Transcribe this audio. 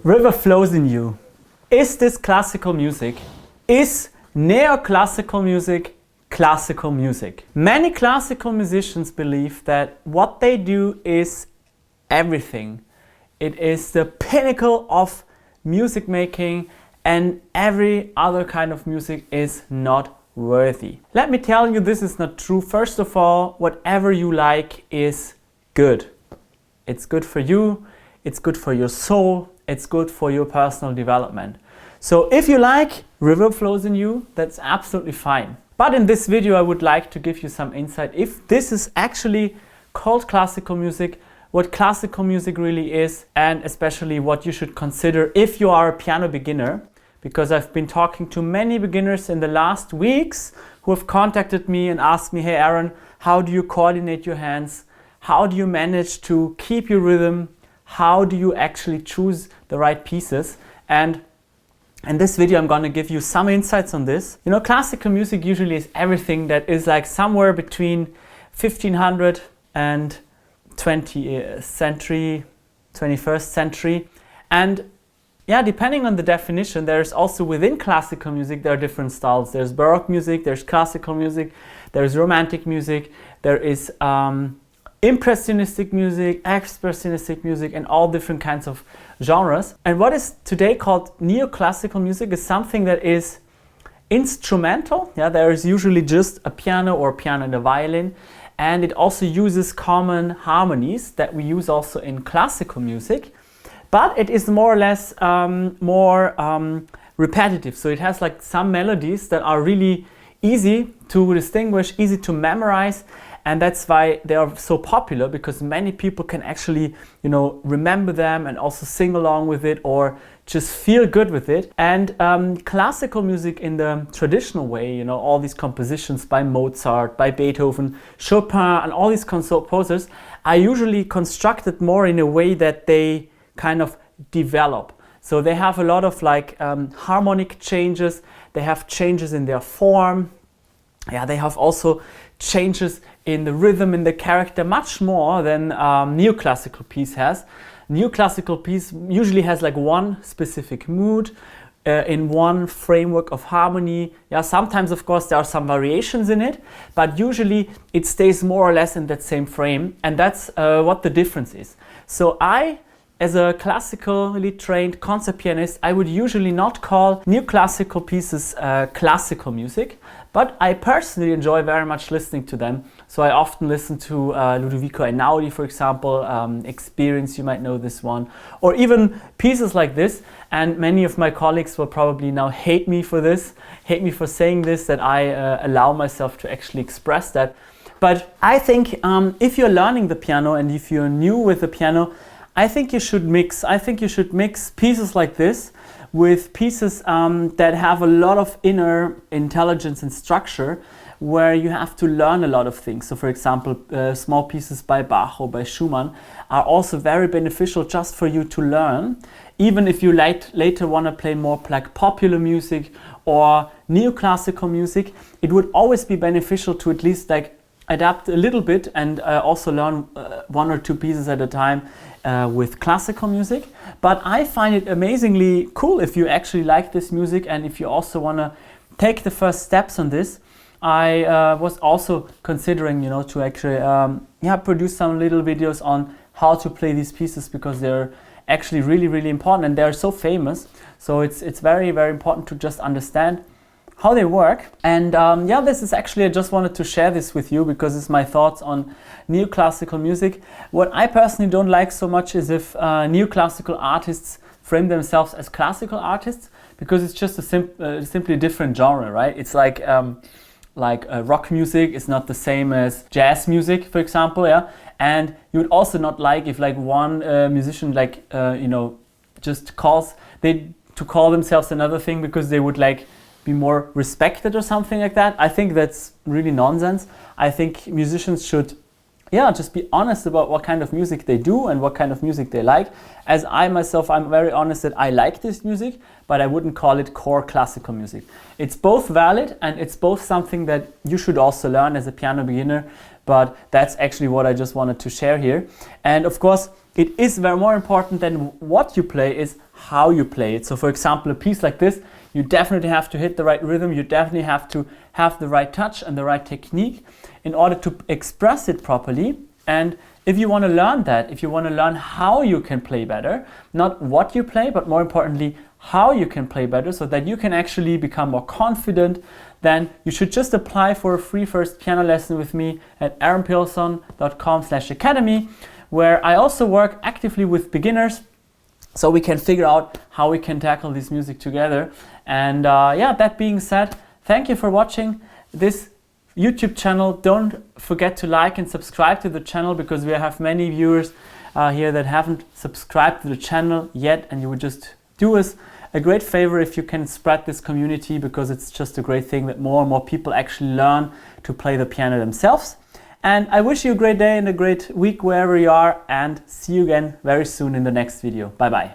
River flows in you. Is this classical music? Is neoclassical music classical music? Many classical musicians believe that what they do is everything. It is the pinnacle of music making, and every other kind of music is not worthy. Let me tell you, this is not true. First of all, whatever you like is good. It's good for you, it's good for your soul, it's good for your personal development. So if you like River Flows in You, that's absolutely fine. But in this video I would like to give you some insight if this is actually called classical music, what classical music really is, and especially what you should consider if you are a piano beginner. Because I've been talking to many beginners in the last weeks who have contacted me and asked me, hey Aaron, how do you coordinate your hands? How do you manage to keep your rhythm? How do you actually choose the right pieces? And in this video I'm going to give you some insights on this. You know, classical music usually is everything that is like somewhere between 1500 and 20th century, 21st century. And yeah, depending on the definition, there's also within classical music, there are different styles. There's Baroque music, there's classical music, there's Romantic music, there is Impressionistic music, Expressionistic music, and all different kinds of genres. And what is today called neoclassical music is something that is instrumental. Yeah, there is usually just a piano or a piano and a violin, and it also uses common harmonies that we use also in classical music. But it is more or less repetitive. So it has like some melodies that are really easy to distinguish, easy to memorize. And that's why they are so popular, because many people can actually, you know, remember them and also sing along with it or just feel good with it. And classical music in the traditional way, you know, all these compositions by Mozart, by Beethoven, Chopin, and all these composers are usually constructed more in a way that they kind of develop. So they have a lot of like harmonic changes, they have changes in their form. Yeah, they have also changes in the rhythm, in the character, much more than neoclassical piece has. Neoclassical piece usually has like one specific mood in one framework of harmony. Yeah, sometimes of course there are some variations in it, but usually it stays more or less in that same frame, and that's what the difference is. So as a classically trained concert pianist, I would usually not call neoclassical pieces classical music, but I personally enjoy very much listening to them. So I often listen to Ludovico Einaudi, for example, Experience, you might know this one, or even pieces like this. And many of my colleagues will probably now hate me for this, hate me for saying this, that I allow myself to actually express that. But I think if you're learning the piano and if you're new with the piano, I think you should mix. I think you should mix pieces like this with pieces that have a lot of inner intelligence and structure, where you have to learn a lot of things. So for example, small pieces by Bach or by Schumann are also very beneficial just for you to learn. Even if you later want to play more like popular music or neoclassical music, it would always be beneficial to at least like adapt a little bit and also learn one or two pieces at a time with classical music. But I find it amazingly cool if you actually like this music, and if you also want to take the first steps on this. I was also considering, you know, to actually produce some little videos on how to play these pieces, because they're actually really, really important and they're so famous. So it's very, very important to just understand how they work. And this is actually, I just wanted to share this with you because it's my thoughts on neoclassical music. What I personally don't like so much is if neoclassical artists frame themselves as classical artists, because it's just a simply different genre, right? It's like rock music is not the same as jazz music, for example, yeah. And you would also not like if like one musician just calls to call themselves another thing because they would like be more respected or something like that. I think that's really nonsense. I think musicians should yeah, just be honest about what kind of music they do and what kind of music they like. As I myself, I'm very honest that I like this music, but I wouldn't call it core classical music. It's both valid and it's both something that you should also learn as a piano beginner, but that's actually what I just wanted to share here. And of course, it is very more important than what you play is how you play it. So for example, a piece like this, you definitely have to hit the right rhythm, you definitely have to have the right touch and the right technique in order to express it properly. And if you want to learn that, if you want to learn how you can play better, not what you play, but more importantly, how you can play better so that you can actually become more confident, then you should just apply for a free first piano lesson with me at aaronpilson.com/academy, where I also work actively with beginners so we can figure out how we can tackle this music together. And yeah, that being said, thank you for watching this YouTube channel. Don't forget to like and subscribe to the channel, because we have many viewers here that haven't subscribed to the channel yet, and you would just do us a great favor if you can spread this community, because it's just a great thing that more and more people actually learn to play the piano themselves. And I wish you a great day and a great week wherever you are, and see you again very soon in the next video. Bye bye.